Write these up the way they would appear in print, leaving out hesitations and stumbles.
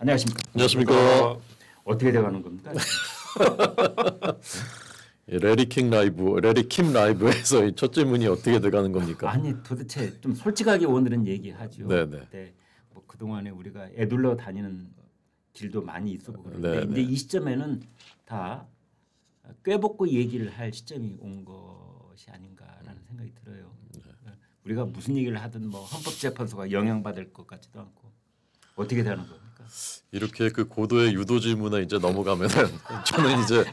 안녕하십니까. 안녕하십니까. 어떻게 돼가는 겁니까? 레리킹 라이브, 레리킴 라이브에서 이 첫 질문이 어떻게 돼가는 겁니까? 아니 도대체 좀 솔직하게 오늘은 얘기하죠. 네네. 네. 뭐 그동안에 우리가 애둘러 다니는 길도 많이 있었고 그런데 네네. 이제 이 시점에는 다 꿰벗고 얘기를 할 시점이 온 것이 아닌가라는 생각이 들어요. 우리가 무슨 얘기를 하든 뭐 헌법재판소가 영향받을 것 같지도 않고 어떻게 되는 겁니까? 이렇게 그 고도의 유도 질문에 이제 넘어가면은 저는 이제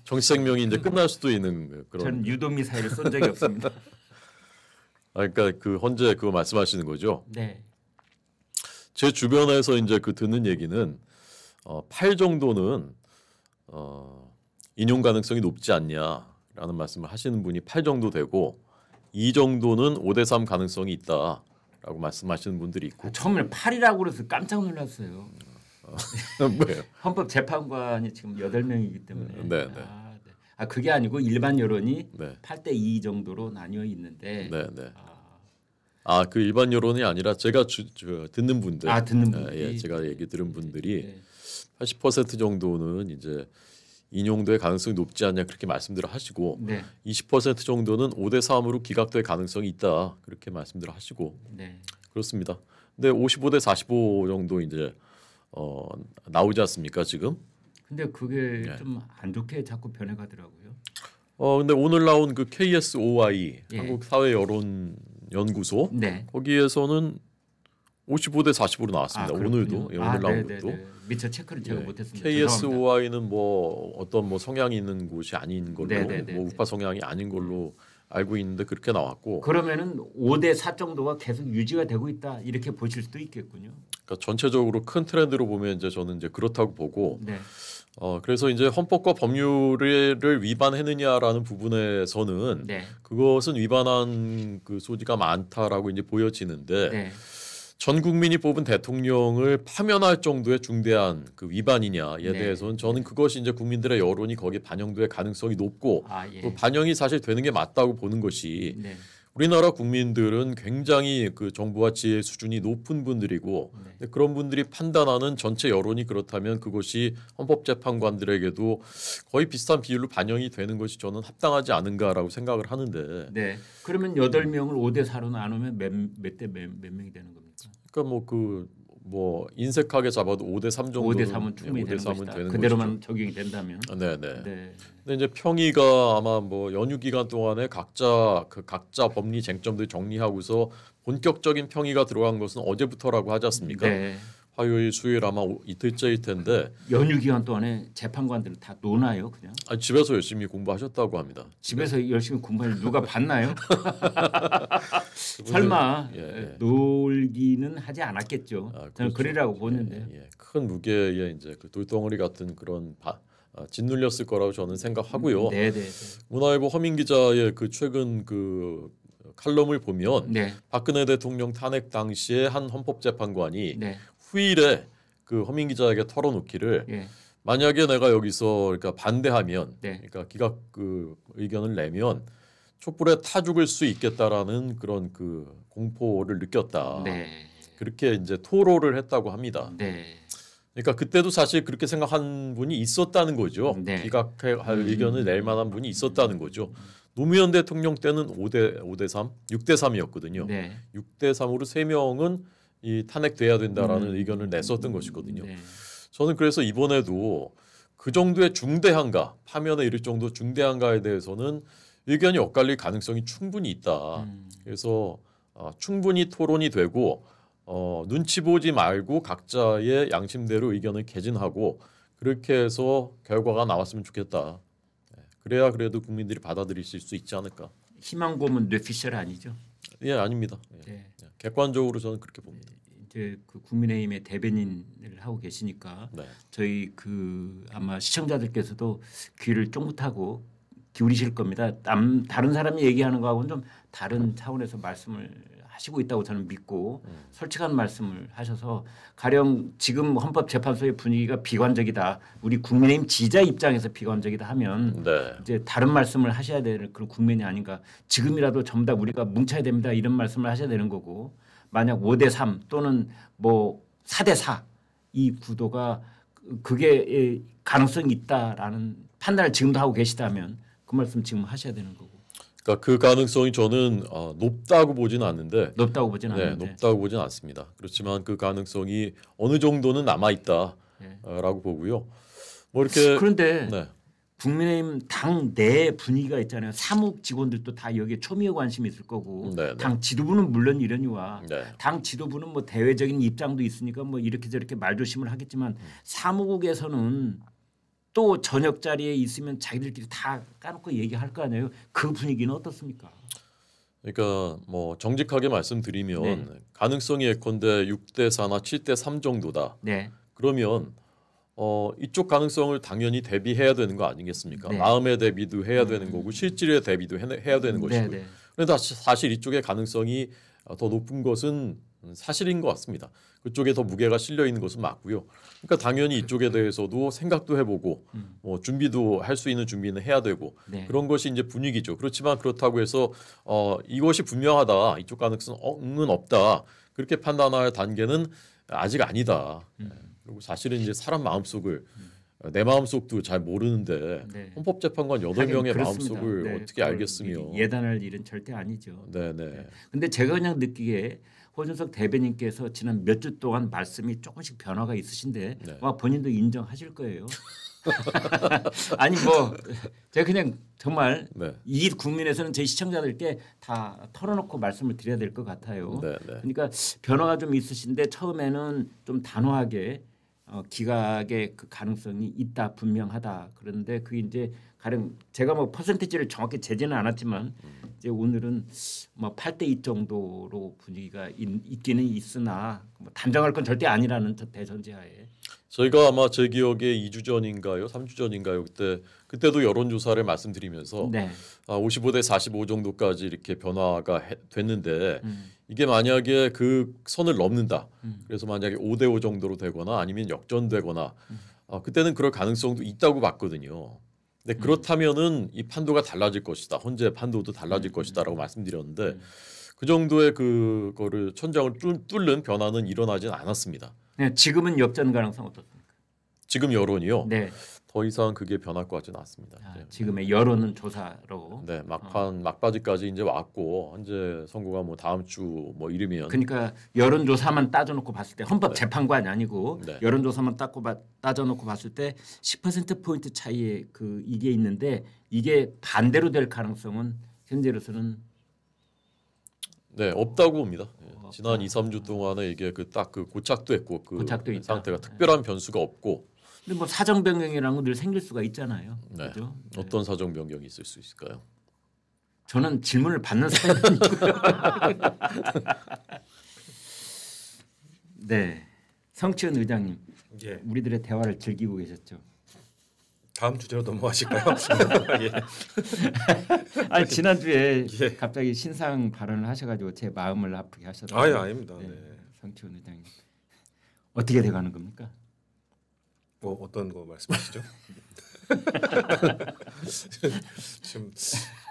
정치 생명이 이제 끝날 수도 있는 그런. 저는 유도 미사일을 쏜 적이 없습니다. 그러니까 그 헌재 그거 말씀하시는 거죠? 네. 제 주변에서 이제 그 듣는 얘기는 8 정도는 인용 가능성이 높지 않냐라는 말씀을 하시는 분이 8 정도 되고 2 정도는 5대3 가능성이 있다라고 말씀하시는 분들이 있고. 처음에 8이라고 그래서 깜짝 놀랐어요. 뭐예요? 헌법재판관이 지금 8명이기 때문에. 네. 그게 아니고 일반 여론이 네. 8대2 정도로 나뉘어 있는데. 네. 그 일반 여론이 아니라 제가 듣는 분들. 듣는 분들. 예, 제가 얘기 들은 분들이 네. 80% 정도는 이제 인용될 가능성이 높지 않냐 그렇게 말씀들을 하시고 네. 20% 정도는 5대3으로 기각될 가능성이 있다 그렇게 말씀들을 하시고. 네. 그렇습니다. 근데 55대 45 정도 이제 나오지 않습니까 지금? 근데 그게 네. 좀 안 좋게 자꾸 변해가더라고요. 근데 오늘 나온 그 KSOI 예. 한국 사회 여론 연구소 네. 거기에서는 55대 40으로 나왔습니다. 오늘도 오늘 나온 네네네. 것도. 미처 체크를 제가 못했습니다. KSOI는 뭐 어떤 뭐 성향이 있는 곳이 아닌 걸로, 네네네. 뭐 우파 성향이 아닌 걸로 알고 있는데 그렇게 나왔고. 그러면은 5대4 정도가 계속 유지가 되고 있다 이렇게 보실 수도 있겠군요. 그러니까 전체적으로 큰 트렌드로 보면 이제 저는 이제 그렇다고 보고. 네. 그래서 이제 헌법과 법률을 위반했느냐라는 부분에서는 네. 그것은 위반한 그 소지가 많다라고 이제 보여지는데. 네. 전 국민이 뽑은 대통령을 파면할 정도의 중대한 그 위반이냐에 네. 대해서는 저는 그것이 이제 국민들의 여론이 거기에 반영될 가능성이 높고 예. 또 반영이 사실 되는 게 맞다고 보는 것이 네. 우리나라 국민들은 굉장히 그 정부와 지혜 수준이 높은 분들이고 네. 그런 분들이 판단하는 전체 여론이 그렇다면 그것이 헌법재판관들에게도 거의 비슷한 비율로 반영이 되는 것이 저는 합당하지 않은가라고 생각을 하는데. 네. 그러면 8명을 5대4로 나누면 몇 대 몇 명이 되는 겁니까? 그러니까 뭐 인색하게 잡아도 5대3 정도. 5대3은 충분히 되는 것이다. 되는 그대로만 것이죠. 적용이 된다면. 네. 네. 근데 이제 평의가 아마 뭐 연휴 기간 동안에 각자 법리 쟁점들 정리하고서 본격적인 평의가 들어간 것은 어제부터라고 하지 않습니까? 네. 화요일, 수요일 아마 이틀째일 텐데. 연휴 기간 동안에 재판관들은 다 노나요, 그냥? 집에서 열심히 공부하셨다고 합니다. 집에서 열심히 공부할 누가 봤나요? 설마 놀기는 하지 않았겠죠. 그렇죠. 저는 그리라고 보는데. 큰 무게의 이제 그 돌덩어리 같은 그런 짓눌렸을 거라고 저는 생각하고요. 네네. 문화일보 허민 기자의 그 최근 그 칼럼을 보면 네. 박근혜 대통령 탄핵 당시에 한 헌법재판관이 네. 후일에 그 허민 기자에게 털어놓기를 예. 만약에 내가 여기서 그러니까 반대하면 네. 그러니까 기각 그 의견을 내면 촛불에 타 죽을 수 있겠다라는 그런 그 공포를 느꼈다. 네. 그렇게 이제 토로를 했다고 합니다. 네. 그러니까 그때도 사실 그렇게 생각한 분이 있었다는 거죠. 네. 기각할 의견을 낼 만한 분이 있었다는 거죠. 노무현 대통령 때는 5대3, 6대3이었거든요. 네. 6대3으로 3명은 이 탄핵돼야 된다라는 의견을 냈었던 것이거든요. 네. 저는 그래서 이번에도 그 정도의 중대한가, 파면에 이를 정도 중대한가에 대해서는 의견이 엇갈릴 가능성이 충분히 있다. 그래서 충분히 토론이 되고 눈치 보지 말고 각자의 양심대로 의견을 개진하고 그렇게 해서 결과가 나왔으면 좋겠다. 그래야 그래도 국민들이 받아들이실 수 있지 않을까. 희망 고문 뇌피셜 아니죠? 예, 아닙니다. 네. 객관적으로 저는 그렇게 봅니다. 이제 그 국민의힘의 대변인을 하고 계시니까 네. 저희 그 아마 시청자들께서도 귀를 쫑긋하고 기울이실 겁니다. 다른 사람이 얘기하는 거하고는 좀 다른 차원에서 말씀을 하시고 있다고 저는 믿고 솔직한 말씀을 하셔서 가령 지금 헌법재판소의 분위기가 비관적이다. 우리 국민의힘 지지자 입장에서 비관적이다 하면 네. 이제 다른 말씀을 하셔야 될 그런 국면이 아닌가. 지금이라도 전부 다 우리가 뭉쳐야 됩니다. 이런 말씀을 하셔야 되는 거고 만약 5대3 또는 뭐 4대4 이 구도가 그게 가능성이 있다라는 판단을 지금도 하고 계시다면 그 말씀 지금 하셔야 되는 거고. 그러니까 그 가능성이 저는 높다고 보지는 않는데 높다고 보지는 네, 않는데. 높다고 보지는 않습니다. 그렇지만 그 가능성이 어느 정도는 남아 있다라고 보고요. 뭐 이렇게 그런데 네. 국민의힘 당 내 분위기가 있잖아요. 사무 직원들도 다 여기에 초미의 관심이 있을 거고 네, 당 지도부는 물론 이러니와 네. 당 지도부는 뭐 대외적인 입장도 있으니까 뭐 이렇게 저렇게 말조심을 하겠지만 사무국에서는 또 저녁 자리에 있으면 자기들끼리 다 까놓고 얘기할 거 아니에요. 그 분위기는 어떻습니까? 그러니까 뭐 정직하게 말씀드리면 네. 가능성이 예컨대 6대 4나 7대 3 정도다. 네. 그러면 이쪽 가능성을 당연히 대비해야 되는 거 아니겠습니까? 네. 마음의 대비도 해야 되는 거고 실질의 대비도 해야 되는 것이고요. 네. 그런데 사실 이쪽의 가능성이 더 높은 것은 사실인 것 같습니다. 그쪽에 더 무게가 실려 있는 것은 맞고요. 그러니까 당연히 이쪽에 대해서도 생각도 해보고 뭐 준비도 할 수 있는 준비는 해야 되고 네. 그런 것이 이제 분위기죠. 그렇지만 그렇다고 해서 이것이 분명하다, 이쪽 가능성은 없다 그렇게 판단할 단계는 아직 아니다. 그리고 사실은 이제 사람 마음속을 내 마음속도 잘 모르는데 네. 헌법재판관 하긴 8명의 그렇습니다. 마음속을 네, 어떻게 그걸 알겠으며. 예단할 일은 절대 아니죠. 네네. 근데 제가 그냥 느끼기에 호준석 대변인께서 지난 몇 주 동안 말씀이 조금씩 변화가 있으신데 네. 아마 본인도 인정하실 거예요. 아니 뭐 제가 그냥 정말 네. 이 국민에서는 저희 시청자들께 다 털어놓고 말씀을 드려야 될 것 같아요. 네네. 그러니까 변화가 좀 있으신데 처음에는 좀 단호하게 기각의 그 가능성이 있다 분명하다. 그런데 그게 이제 가령 제가 뭐 퍼센티지를 정확히 재지는 않았지만 이제 오늘은 뭐 8대2 정도로 분위기가 있기는 있으나 뭐 단정할 건 절대 아니라는 대전제하에 저희가 아마 제 기억에 2주 전인가요, 3주 전인가요 그때도 여론조사를 말씀드리면서 네. 55대 45 정도까지 이렇게 변화가 됐는데 이게 만약에 그 선을 넘는다. 그래서 만약에 5대 5 정도로 되거나 아니면 역전되거나 그때는 그럴 가능성도 있다고 봤거든요. 근데 그렇다면은 이 판도가 달라질 것이다. 헌재 판도도 달라질 것이다라고 말씀드렸는데 그 정도의 그거를 천장을 뚫는 변화는 일어나진 않았습니다. 네, 지금은 역전 가능성 어떻습니까? 지금 여론이요. 네. 더 이상 그게 변할 것 같지는 않습니다. 네. 지금의 여론은 조사로. 네, 막바지까지 이제 왔고 현재 선거가 뭐 다음 주 뭐 이르면. 그러니까 여론조사만 따져놓고 봤을 때 헌법재판관이 아니고 네. 여론조사만 따져놓고 봤을 때 10% 포인트 차이에 그 이게 있는데 이게 반대로 될 가능성은 현재로서는 네, 없다고 봅니다. 지난 2, 3주 동안에 이게 딱 그 고착도 했고 그 고착도 있다. 상태가 특별한 변수가 없고. 근데 뭐 사정 변경이라는 건 늘 생길 수가 있잖아요. 네. 그렇죠? 어떤 사정 변경이 있을 수 있을까요? 저는 질문을 받는 사람이고요. 네, 성치은 의장님, 예. 우리들의 대화를 즐기고 계셨죠. 다음 주제로 넘어가실까요? 예. 아니 지난주에 예. 갑자기 신상 발언을 하셔가지고 제 마음을 아프게 하셨어요. 아닙니다. 네. 네. 성치은 의장님 어떻게 돼가는 겁니까? 뭐 어떤 거 말씀하시죠? 지금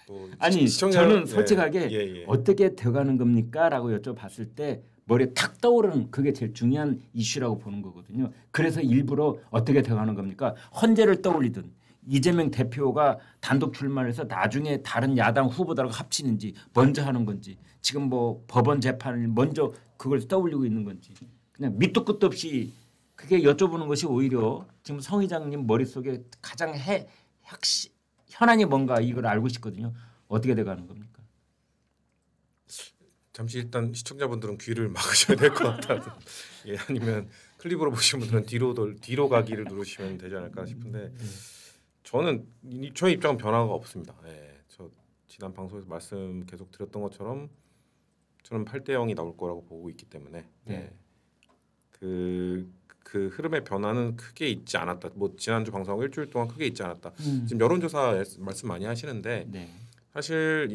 뭐 아니 저는 솔직하게 예. 어떻게 돼가는 겁니까?라고 여쭤봤을 때 머리에 탁 떠오르는 그게 제일 중요한 이슈라고 보는 거거든요. 그래서 일부러 어떻게 돼가는 겁니까? 헌재를 떠올리든 이재명 대표가 단독 출마해서 나중에 다른 야당 후보들하고 합치는지 먼저 하는 건지 지금 뭐 법원 재판을 먼저 그걸 떠올리고 있는 건지 그냥 밑도 끝도 없이 그게 여쭤보는 것이 오히려 지금 성 의장님 머릿속에 가장 현안이 뭔가 이걸 알고 싶거든요. 어떻게 돼가는 겁니까? 잠시 일단 시청자분들은 귀를 막으셔야 될 것 같다. 예, 아니면 클립으로 보신 분들은 뒤로 가기를 누르시면 되지 않을까 싶은데 저는 저의 입장은 변화가 없습니다. 예, 저 지난 방송에서 말씀 계속 드렸던 것처럼 저는 8대 0이 나올 거라고 보고 있기 때문에 네. 그 흐름의 변화는 크게 있지 않았다. 뭐 지난주 방송하고 일주일 동안 크게 있지 않았다. 지금 여론조사 말씀 많이 하시는데 네. 사실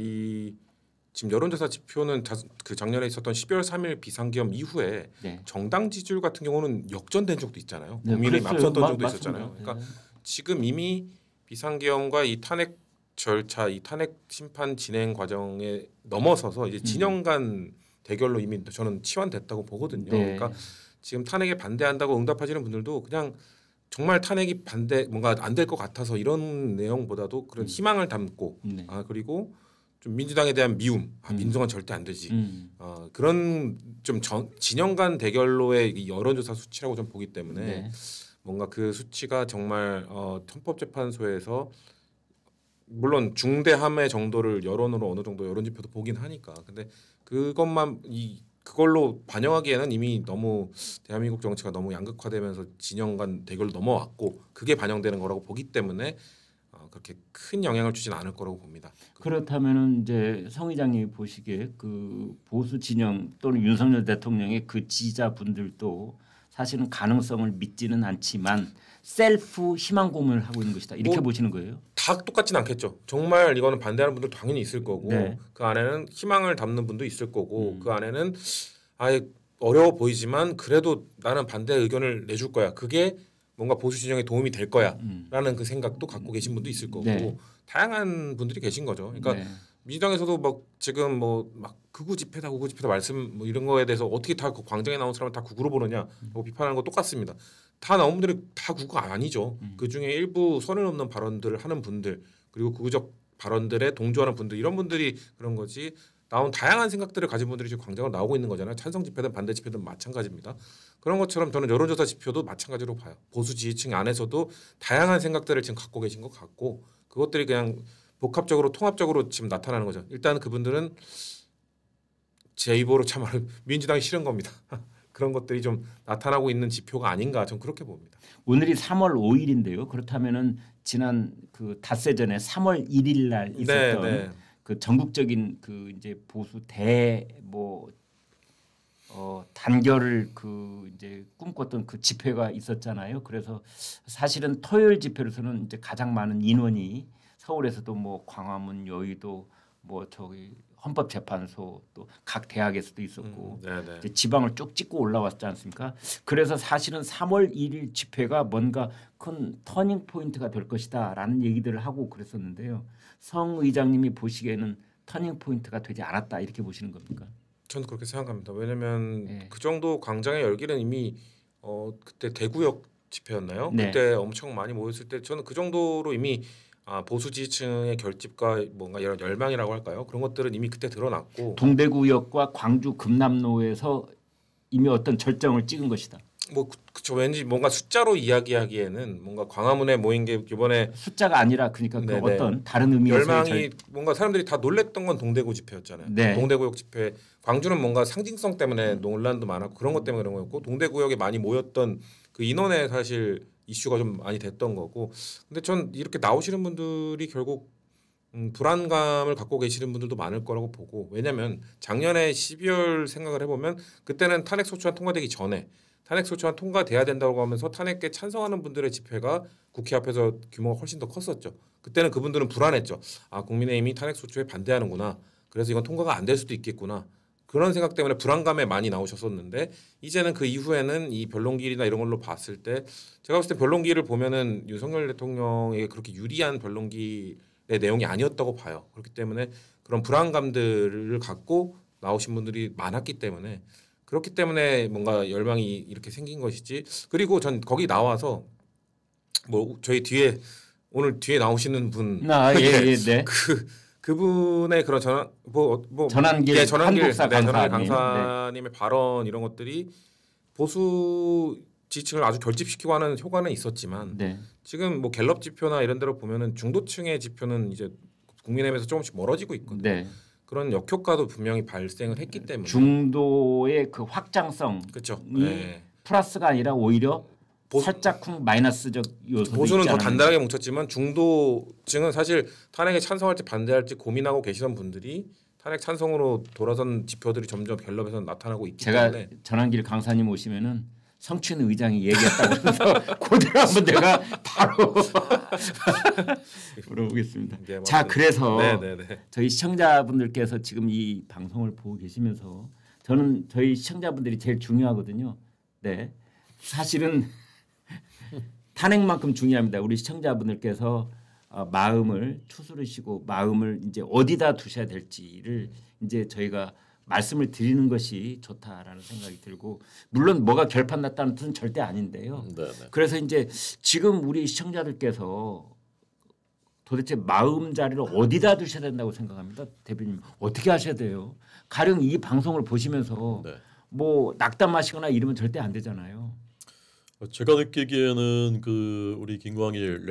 지금 여론조사 지표는 그 작년에 있었던 12월 3일 비상계엄 이후에 네. 정당 지지율 같은 경우는 역전된 적도 있잖아요. 네, 국민의힘 그랬어요. 앞섰던 적도 맞습니다. 있었잖아요. 그러니까 네. 지금 이미 비상계엄과 이 탄핵 절차, 이 탄핵 심판 진행 과정에 넘어서서 이제 진영 간 대결로 이미 저는 치환됐다고 보거든요. 네. 그러니까 지금 탄핵에 반대한다고 응답하시는 분들도 그냥 정말 탄핵이 반대 뭔가 안 될 것 같아서 이런 내용보다도 그런 희망을 담고 네. 그리고 좀 민주당에 대한 미움, 민주당은 절대 안 되지. 그런 좀 진영 간 대결로의 이 여론조사 수치라고 좀 보기 때문에 네. 뭔가 그 수치가 정말 헌법재판소에서 물론 중대함의 정도를 여론으로 어느 정도 여론지표도 보긴 하니까 근데 그걸로 반영하기에는 이미 너무 대한민국 정치가 너무 양극화되면서 진영 간 대결로 넘어왔고 그게 반영되는 거라고 보기 때문에 그렇게 큰 영향을 주진 않을 거라고 봅니다. 그렇다면은 이제 성 의장님이 보시기에 그 보수 진영 또는 윤석열 대통령의 그 지지자분들도 사실은 가능성을 믿지는 않지만 셀프 희망 고문을 하고 있는 것이다 이렇게 보시는 거예요? 다 똑같진 않겠죠. 정말 이거는 반대하는 분들 당연히 있을 거고 네. 그 안에는 희망을 담는 분도 있을 거고 그 안에는 아예 어려워 보이지만 그래도 나는 반대 의견을 내줄 거야. 그게 뭔가 보수 진영에 도움이 될 거야라는 그 생각도 갖고 계신 분도 있을 거고 네. 다양한 분들이 계신 거죠. 그러니까 네. 민주당에서도 막 지금 뭐 막 극우 집회다 말씀 뭐 이런 거에 대해서 어떻게 다 그 광장에 나온 사람을 다 극우로 보느냐 뭐 비판하는 거 똑같습니다. 다 나온 분들이 다 극우가 아니죠. 그 중에 일부 선을 넘는 발언들을 하는 분들 그리고 극우적 발언들에 동조하는 분들 이런 분들이 그런 거지. 나온 다양한 생각들을 가진 분들이 지금 광장으로 나오고 있는 거잖아요. 찬성 집회든 반대 집회든 마찬가지입니다. 그런 것처럼 저는 여론조사 지표도 마찬가지로 봐요. 보수 지지층 안에서도 다양한 생각들을 지금 갖고 계신 것 같고 그것들이 그냥 복합적으로 통합적으로 지금 나타나는 거죠. 일단 그분들은 제 입으로 참 민주당이 싫은 겁니다. 그런 것들이 좀 나타나고 있는 지표가 아닌가 좀 그렇게 봅니다. 오늘이 3월 5일인데요. 그렇다면은 지난 그 닷새 전에 3월 1일 날 있었던 그 전국적인 그 이제 보수 단결을 그 이제 꿈꿨던 그 집회가 있었잖아요. 그래서 사실은 토요일 집회로서는 이제 가장 많은 인원이 서울에서도 뭐 광화문, 여의도, 뭐 저기 헌법재판소 또 각 대학에서도 있었고 이제 지방을 쭉 찍고 올라왔지 않습니까? 그래서 사실은 3월 1일 집회가 뭔가 큰 터닝 포인트가 될 것이다라는 얘기들을 하고 그랬었는데요. 성 의장님이 보시기에는 터닝 포인트가 되지 않았다 이렇게 보시는 겁니까? 저는 그렇게 생각합니다. 왜냐하면 그 정도 광장의 열기는 이미 그때 대구역 집회였나요? 네. 그때 엄청 많이 모였을 때 저는 그 정도로 이미 보수 지지층의 결집과 뭔가 이런 열망이라고 할까요? 그런 것들은 이미 그때 드러났고 동대구역과 광주 금남로에서 이미 어떤 절정을 찍은 것이다. 뭐 그쵸 왠지 뭔가 숫자로 이야기하기에는 뭔가 광화문에 모인 게 이번에 숫자가 아니라 그러니까 그 어떤 다른 의미에서 열망이 뭔가 사람들이 다 놀랬던 건 동대구 집회였잖아요. 네. 동대구역 집회 광주는 뭔가 상징성 때문에 논란도 많았고 그런 것 때문에 그런 거였고 동대구역에 많이 모였던 그 인원에 사실 이슈가 좀 많이 됐던 거고 근데 전 이렇게 나오시는 분들이 결국 불안감을 갖고 계시는 분들도 많을 거라고 보고 왜냐하면 작년에 12월 생각을 해보면 그때는 탄핵소추안 통과되기 전에 탄핵소추안 통과돼야 된다고 하면서 탄핵에 찬성하는 분들의 집회가 국회 앞에서 규모가 훨씬 더 컸었죠. 그때는 그분들은 불안했죠. 아 국민의힘이 탄핵소추에 반대하는구나. 그래서 이건 통과가 안 될 수도 있겠구나. 그런 생각 때문에 불안감에 많이 나오셨었는데 이제는 그 이후에는 이 변론기일이나 이런 걸로 봤을 때 제가 봤을 때 변론기일을 보면은 윤석열 대통령에게 그렇게 유리한 변론기일의 내용이 아니었다고 봐요. 그렇기 때문에 그런 불안감들을 갖고 나오신 분들이 많았기 때문에 그렇기 때문에 뭔가 열망이 이렇게 생긴 것이지. 그리고 전 거기 나와서 뭐 저희 뒤에 오늘 뒤에 나오시는 분 네. 그분의 그런 전환길 강사님의 발언 이런 것들이 보수 지지층을 아주 결집시키고 하는 효과는 있었지만 지금 뭐 갤럽 지표나 이런 데로 보면은 중도층의 지표는 이제 국민의힘에서 조금씩 멀어지고 있거든요. 네. 그런 역효과도 분명히 발생을 했기 때문에 중도의 그 확장성이 그렇죠. 플러스가 아니라 오히려 살짝쿵 마이너스적 요소도 보수는 있지 더 않았는지. 단단하게 뭉쳤지만 중도층은 사실 탄핵에 찬성할지 반대할지 고민하고 계시던 분들이 탄핵 찬성으로 돌아선 지표들이 점점 갤럽에서 나타나고 있기 때문에 제가 전환길 강사님 오시면은 성춘 의장이 얘기했다고 해서 그대로 한번 내가 바로 물어보겠습니다. 네, 자 그래서 네네네. 저희 시청자분들께서 지금 이 방송을 보고 계시면서 저는 저희 시청자분들이 제일 중요하거든요. 네, 사실은 탄핵만큼 중요합니다. 우리 시청자분들께서 마음을 추스르시고 마음을 이제 어디다 두셔야 될지를 이제 저희가 말씀을 드리는 것이 좋다라는 생각이 들고 물론 뭐가 결판 났다는 뜻은 절대 아닌데요. 네네. 그래서 이제 지금 우리 시청자들께서 도대체 마음자리를 어디다 두셔야 된다고 생각합니다. 대표님 어떻게 하셔야 돼요? 가령 이 방송을 보시면서 네. 뭐 낙담하시거나 이러면 절대 안 되잖아요. 제가 느끼기에는 그 우리 김광일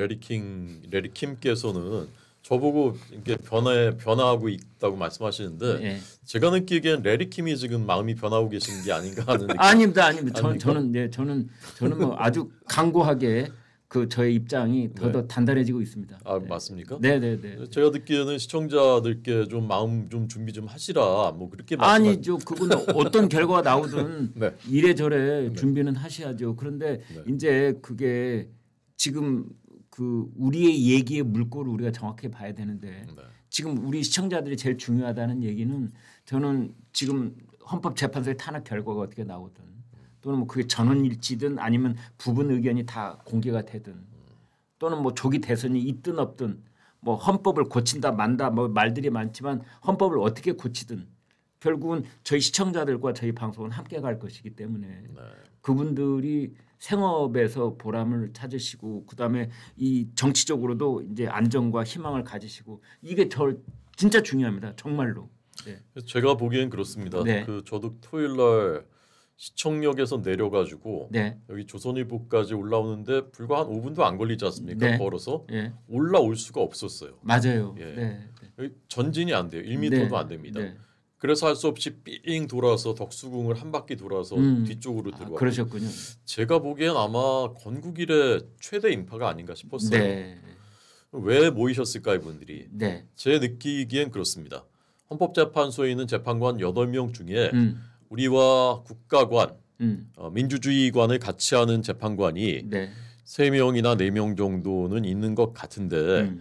레리킴께서는 저보고 이렇게 변화하고 있다고 말씀하시는데 네. 제가 느끼기엔 레리킴이 지금 마음이 변하고 계시는 게 아닌가 하는 느낌. 아닙니다. 저는 뭐 아주 강고하게 그 저의 입장이 더 단단해지고 있습니다. 아 맞습니까? 네네네. 제가 듣기에는 시청자들께 좀 마음 좀 준비 좀 하시라 뭐 그렇게 말씀. 아니죠. 그건 어떤 결과가 나오든 네. 이래저래 준비는 하셔야죠. 그런데 이제 그게 지금 그 우리의 얘기의 물꼬를 우리가 정확히 봐야 되는데 지금 우리 시청자들이 제일 중요하다는 얘기는 저는 지금 헌법재판소의 탄핵 결과가 어떻게 나오든 또는 뭐 그게 전원일치든 아니면 부분 의견이 다 공개가 되든 또는 뭐 조기 대선이 있든 없든 뭐 헌법을 고친다 만다 뭐 말들이 많지만 헌법을 어떻게 고치든 결국은 저희 시청자들과 저희 방송은 함께 갈 것이기 때문에 그분들이 생업에서 보람을 찾으시고 그다음에 이 정치적으로도 이제 안정과 희망을 가지시고 이게 진짜 중요합니다. 정말로. 네. 제가 보기엔 그렇습니다. 네. 그 저도 토요일 날 시청역에서 내려가지고 네. 여기 조선일보까지 올라오는데 불과 한 5분도 안 걸리지 않습니까? 네. 걸어서 네. 올라올 수가 없었어요. 맞아요. 예. 네. 여기 전진이 안 돼요. 1m도 안 됩니다. 네. 그래서 할 수 없이 삥 돌아서 덕수궁을 한 바퀴 돌아서 뒤쪽으로 들어가고. 그러셨군요. 제가 보기엔 아마 건국일의 최대 인파가 아닌가 싶었어요. 네. 왜 모이셨을까 이분들이. 네. 제 느끼기엔 그렇습니다. 헌법재판소에 있는 재판관 8명 중에 우리와 국가관, 민주주의관을 같이 하는 재판관이 네. 3명이나 4명 정도는 있는 것 같은데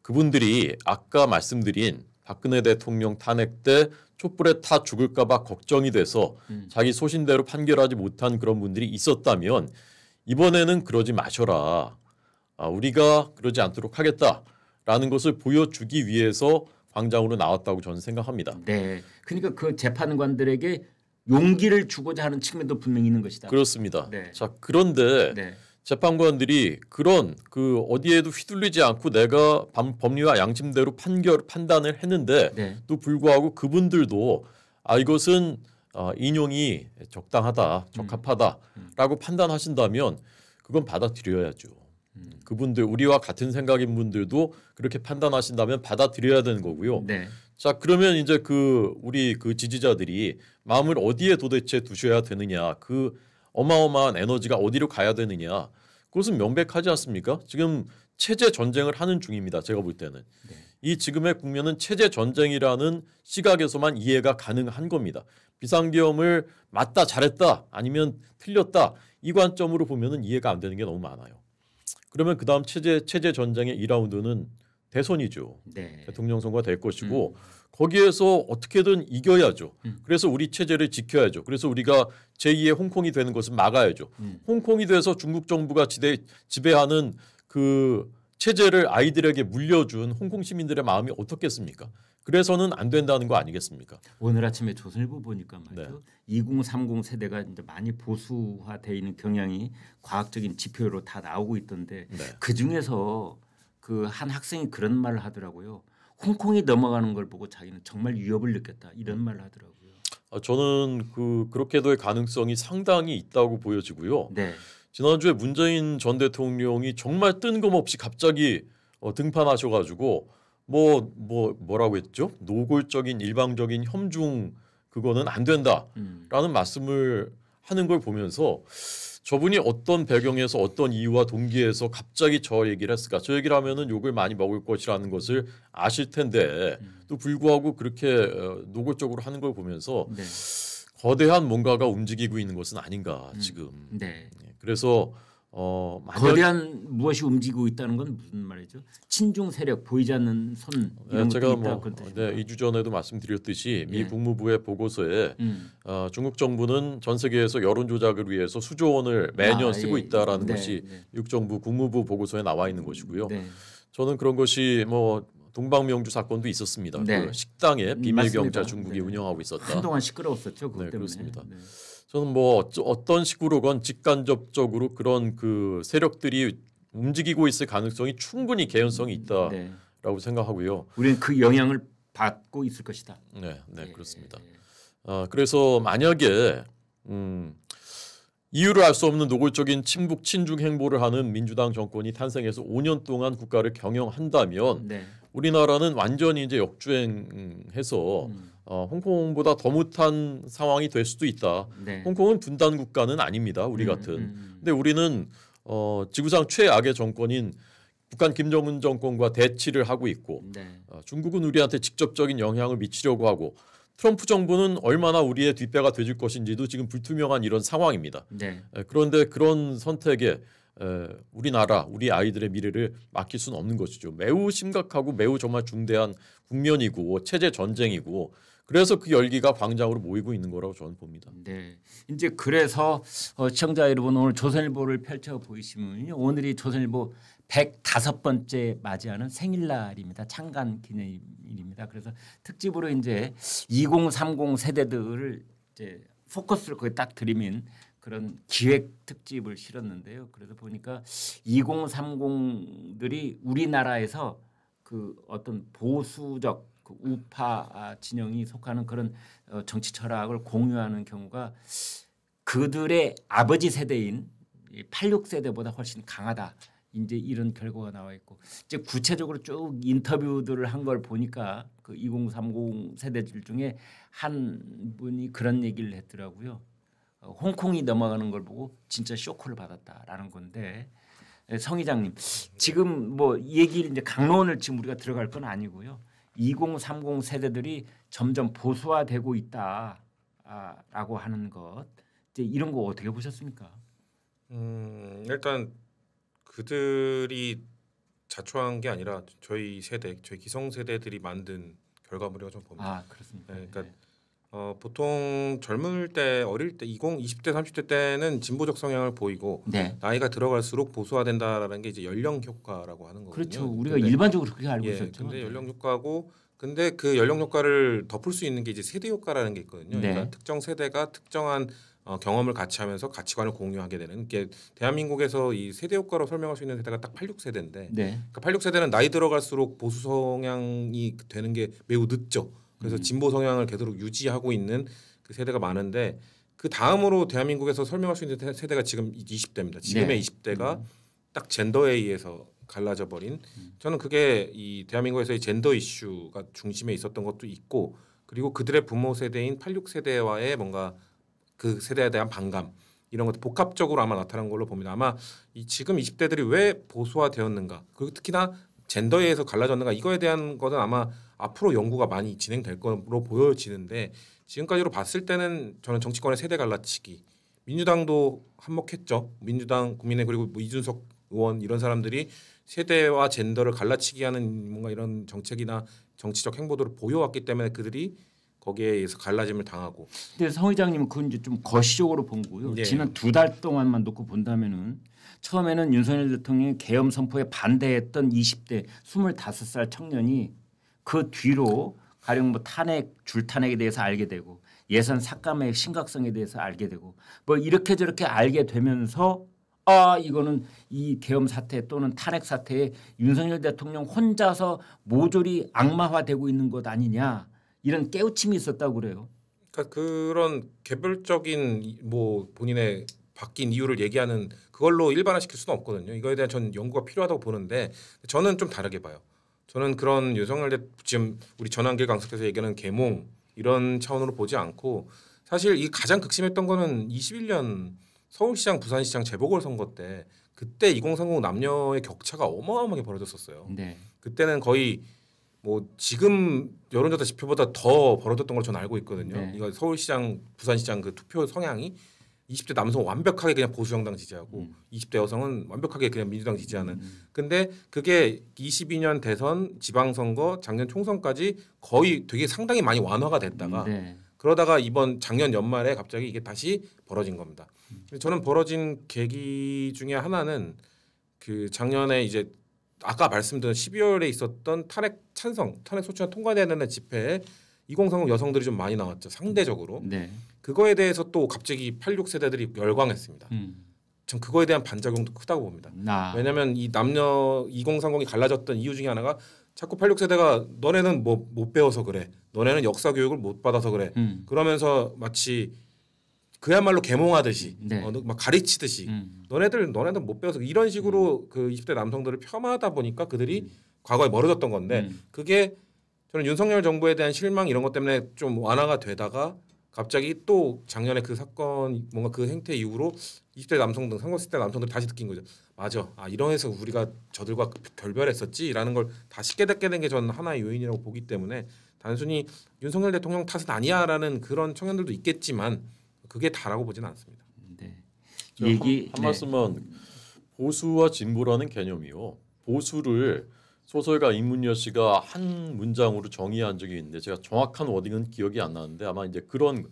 그분들이 아까 말씀드린 박근혜 대통령 탄핵 때 촛불에 타 죽을까 봐 걱정이 돼서 자기 소신대로 판결하지 못한 그런 분들이 있었다면 이번에는 그러지 마셔라. 우리가 그러지 않도록 하겠다라는 것을 보여주기 위해서 광장으로 나왔다고 저는 생각합니다. 네. 그러니까 그 재판관들에게 용기를 주고자 하는 측면도 분명히 있는 것이다. 그렇습니다. 네. 자, 그런데 네. 재판관들이 그런 그 어디에도 휘둘리지 않고 내가 법리와 양심대로 판단을 했는데 네. 또 불구하고 그분들도 이것은 인용이 적당하다, 적합하다라고 판단하신다면 그건 받아들여야죠. 그분들 우리와 같은 생각인 분들도 그렇게 판단하신다면 받아들여야 되는 거고요. 네. 자 그러면 이제 우리 지지자들이 마음을 어디에 도대체 두셔야 되느냐, 그 어마어마한 에너지가 어디로 가야 되느냐, 그것은 명백하지 않습니까? 지금 체제 전쟁을 하는 중입니다. 제가 볼 때는 이 지금의 국면은 체제 전쟁이라는 시각에서만 이해가 가능한 겁니다. 비상계엄을 맞다 잘했다 아니면 틀렸다 이 관점으로 보면은 이해가 안 되는 게 너무 많아요. 그러면 그다음 체제 전쟁의 2라운드는 대선이죠. 네. 대통령 선거가 될 것이고 거기에서 어떻게든 이겨야죠. 그래서 우리 체제를 지켜야죠. 그래서 우리가 제2의 홍콩이 되는 것을 막아야죠. 홍콩이 돼서 중국 정부가 지배하는 그 체제를 아이들에게 물려준 홍콩 시민들의 마음이 어떻겠습니까? 그래서는 안 된다는 거 아니겠습니까? 오늘 아침에 조선일보 보니까 말이죠. 2030 세대가 이제 많이 보수화되어 있는 경향이 과학적인 지표로 다 나오고 있던데 그 중에서 그 한 학생이 그런 말을 하더라고요. 홍콩이 넘어가는 걸 보고 자기는 정말 위협을 느꼈다 이런 말을 하더라고요. 저는 그렇게도의 가능성이 상당히 있다고 보여지고요. 네. 지난주에 문재인 전 대통령이 정말 뜬금없이 갑자기 등판하셔가지고 뭐라고 했죠? 노골적인 일방적인 협중 그거는 안 된다라는 말씀을 하는 걸 보면서 저분이 어떤 배경에서 어떤 이유와 동기에서 갑자기 저 얘기를 했을까? 저 얘기를 하면은 욕을 많이 먹을 것이라는 것을 아실 텐데 또 불구하고 그렇게 노골적으로 하는 걸 보면서 거대한 뭔가가 움직이고 있는 것은 아닌가 지금. 네. 그래서 거대한 무엇이 움직이고 있다는 건 무슨 말이죠? 친중 세력 보이지 않는 손 이런 제가 것도 있다. 그런 뜻입니다. 2주 전에도 말씀드렸듯이 미 국무부의 보고서에 중국 정부는 전 세계에서 여론 조작을 위해서 수조 원을 매년 쓰고 있다라는 것이 미국 정부 국무부 보고서에 나와 있는 것이고요. 저는 그런 것이 동방명주 사건도 있었습니다. 네. 그 식당에 비밀 맞습니다. 경찰 중국이 네. 운영하고 있었다. 한동안 시끄러웠었죠. 그것 네, 때문에. 그렇습니다. 네. 저는 뭐 어떤 식으로건 직간접적으로 그런 그 세력들이 움직이고 있을 가능성이 충분히 개연성이 있다라고 네. 생각하고요. 우리는 그 영향을 받고 있을 것이다. 네, 네, 그렇습니다. 그래서 만약에 이유를 알 수 없는 노골적인 친북 친중 행보를 하는 민주당 정권이 탄생해서 5년 동안 국가를 경영한다면 네. 우리나라는 완전히 이제 역주행해서 홍콩보다 더 못한 상황이 될 수도 있다. 네. 홍콩은 분단 국가는 아닙니다. 우리 같은. 근데 우리는 지구상 최악의 정권인 북한 김정은 정권과 대치를 하고 있고 네. 중국은 우리한테 직접적인 영향을 미치려고 하고 트럼프 정부는 얼마나 우리의 뒷배가 되줄 것인지도 지금 불투명한 이런 상황입니다. 네. 그런데 그런 선택에 우리나라, 우리 아이들의 미래를 맡길 수는 없는 것이죠. 매우 심각하고 매우 정말 중대한 국면이고 체제 전쟁이고 그래서 그 열기가 광장으로 모이고 있는 거라고 저는 봅니다. 네. 이제 그래서 시청자 여러분 오늘 조선일보를 펼쳐 보이시면요. 오늘이 조선일보 105번째 맞이하는 생일날입니다. 창간 기념일입니다. 그래서 특집으로 이제 2030 세대들을 이제 포커스를 거기 딱 들이민 그런 기획 특집을 실었는데요. 그래서 보니까 2030들이 우리나라에서 그 어떤 보수적 그 우파 진영이 속하는 그런 정치 철학을 공유하는 경우가 그들의 아버지 세대인 86세대보다 훨씬 강하다. 이제 이런 결과가 나와 있고 이제 구체적으로 쭉 인터뷰들을 한 걸 보니까 그 2030 세대들 중에 한 분이 그런 얘기를 했더라고요. 홍콩이 넘어가는 걸 보고 진짜 쇼크를 받았다라는 건데 성 이장님 지금 뭐 얘기를 이제 강론을 지금 우리가 들어갈 건 아니고요. 2030 세대들이 점점 보수화되고 있다라고 하는 것 이제 이런 거 어떻게 보셨습니까? 일단 그들이 자초한 게 아니라 저희 세대, 저희 기성 세대들이 만든 결과물이라고 좀 봅니다. 아 그렇습니까? 네, 그러니까 보통 젊을 때, 어릴 때, 20대, 30대 때는 진보적 성향을 보이고 네. 나이가 들어갈수록 보수화된다라는 게 이제 연령 효과라고 하는 거거든요. 그렇죠. 우리가 근데, 일반적으로 그렇게 알고 있었죠. 근데 연령 효과고, 근데 그 연령 효과를 덮을 수 있는 게 이제 세대 효과라는 게 있거든요. 네. 그러니까 특정 세대가 특정한 경험을 같이 하면서 가치관을 공유하게 되는 게 대한민국에서 이 세대 효과로 설명할 수 있는 세대가 딱 86세대인데 네. 그러니까 86세대는 나이 들어갈수록 보수 성향이 되는 게 매우 늦죠. 그래서 진보 성향을 계속 유지하고 있는 그 세대가 많은데 그 다음으로 대한민국에서 설명할 수 있는 세대가 지금 20대입니다. 지금의 네. 20대가 딱 젠더에 의해서 갈라져 버린 저는 그게 이 대한민국에서의 젠더 이슈가 중심에 있었던 것도 있고 그리고 그들의 부모 세대인 86세대와의 뭔가 그 세대에 대한 반감 이런 것도 복합적으로 아마 나타난 걸로 봅니다. 아마 지금 20대들이 왜 보수화되었는가 그리고 특히나 젠더에 의해서 갈라졌는가 이거에 대한 것은 아마 앞으로 연구가 많이 진행될 거로 보여지는데 지금까지로 봤을 때는 저는 정치권의 세대 갈라치기 민주당도 한몫했죠. 민주당 국민의 그리고 뭐 이준석 의원 이런 사람들이 세대와 젠더를 갈라치기 하는 뭔가 이런 정책이나 정치적 행보들을 보여왔기 때문에 그들이 거기에 의해서 갈라짐을 당하고. 근데 성 의장님은 그건 이제 좀 거시적으로 본 거고요. 네. 지난 2달 동안만 놓고 본다면은 처음에는 윤석열 대통령이 계엄 선포에 반대했던 20대 25살 청년이 그 뒤로 가령 뭐 탄핵 줄탄핵에 대해서 알게 되고 예산 삭감의 심각성에 대해서 알게 되고 뭐 이렇게 저렇게 알게 되면서 이거는 이 계엄 사태 또는 탄핵 사태에 윤석열 대통령 혼자서 모조리 악마화되고 있는 것 아니냐 이런 깨우침이 있었다고 그래요. 그러니까 그런 개별적인 뭐 본인의 바뀐 이유를 얘기하는 그걸로 일반화시킬 수는 없거든요. 이거에 대한 전 연구가 필요하다고 보는데 저는 좀 다르게 봐요. 저는 그런 윤석열 지금 우리 전환길 강석께서 얘기하는 계몽 이런 차원으로 보지 않고 사실 이 가장 극심했던 거는 21년 서울시장, 부산시장 재보궐선거 때 그때 2030 남녀의 격차가 어마어마하게 벌어졌었어요. 네. 그때는 거의 뭐 지금 여론조사 지표보다 더 벌어졌던 걸 저는 알고 있거든요. 네. 이거 서울시장, 부산시장 그 투표 성향이 20대 남성 완벽하게 그냥 보수정당 지지하고 20대 여성은 완벽하게 그냥 민주당 지지하는. 근데 그게 22년 대선, 지방선거, 작년 총선까지 거의 되게 상당히 많이 완화가 됐다가 네. 그러다가 이번 작년 연말에 갑자기 이게 다시 벌어진 겁니다. 저는 벌어진 계기 중에 하나는 그 작년에 이제 아까 말씀드린 12월에 있었던 탄핵 소추안 통과되는 집회에 2030 여성들이 좀 많이 나왔죠. 상대적으로. 네. 그거에 대해서 또 갑자기 86 세대들이 열광했습니다. 전 그거에 대한 반작용도 크다고 봅니다. 왜냐하면 이 남녀 2030이 갈라졌던 이유 중에 하나가 자꾸 86 세대가 너네는 뭐 못 배워서 그래, 너네는 역사 교육을 못 받아서 그래, 그러면서 마치 그야말로 계몽하듯이 네. 막 가르치듯이 너네들 못 배워서 이런 식으로 그 20대 남성들을 폄하하다 보니까 그들이 과거에 멀어졌던 건데 그게 저는 윤석열 정부에 대한 실망 이런 것 때문에 좀 완화가 되다가 갑자기 또 작년에 그 사건 뭔가 그 행태 이후로 20대 남성 등 30대 남성들 다시 느낀 거죠. 맞아. 이러해서 우리가 저들과 결별했었지라는 걸 다시 깨닫게 된 게 저는 하나의 요인이라고 보기 때문에 단순히 윤석열 대통령 탓은 아니야라는 그런 청년들도 있겠지만 그게 다라고 보지는 않습니다. 네. 한 말씀만 보수와 진보라는 개념이요. 보수를 소설가 임문여 씨가 한 문장으로 정의한 적이 있는데 제가 정확한 워딩은 기억이 안 나는데 아마 이제 그런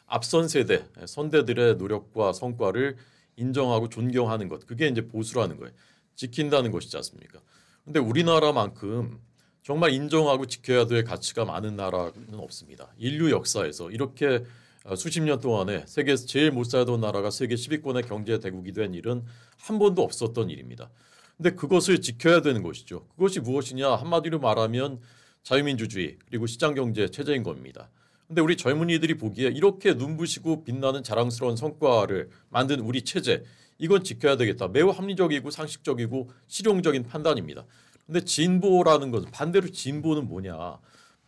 앞선 세대 선대들의 노력과 성과를 인정하고 존경하는 것 그게 이제 보수라는 거예요. 지킨다는 것이지 않습니까? 근데 우리나라만큼 정말 인정하고 지켜야 될 가치가 많은 나라는 없습니다. 인류 역사에서 이렇게 수십 년 동안에 세계에서 제일 못 살던 나라가 세계 10위권의 경제 대국이 된 일은 한 번도 없었던 일입니다. 근데 그것을 지켜야 되는 것이죠. 그것이 무엇이냐 한마디로 말하면 자유민주주의 그리고 시장경제 체제인 겁니다. 근데 우리 젊은이들이 보기에 이렇게 눈부시고 빛나는 자랑스러운 성과를 만든 우리 체제 이건 지켜야 되겠다. 매우 합리적이고 상식적이고 실용적인 판단입니다. 근데 진보라는 것은 반대로 진보는 뭐냐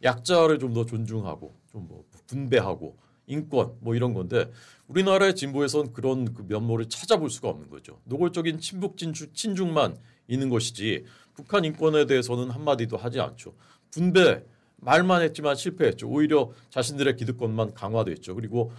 약자를 좀 더 존중하고 좀 뭐 분배하고 인권 뭐 이런 건데 우리나라의 진보에선 그런 그 면모를 찾아볼 수가 없는 거죠. 노골적인 친북 친중만 있는 것이지 북한 인권에 대해서는 한마디도 하지 않죠. 분배 말만 했지만 실패했죠. 오히려 자신들의 기득권만 강화됐죠. 그리고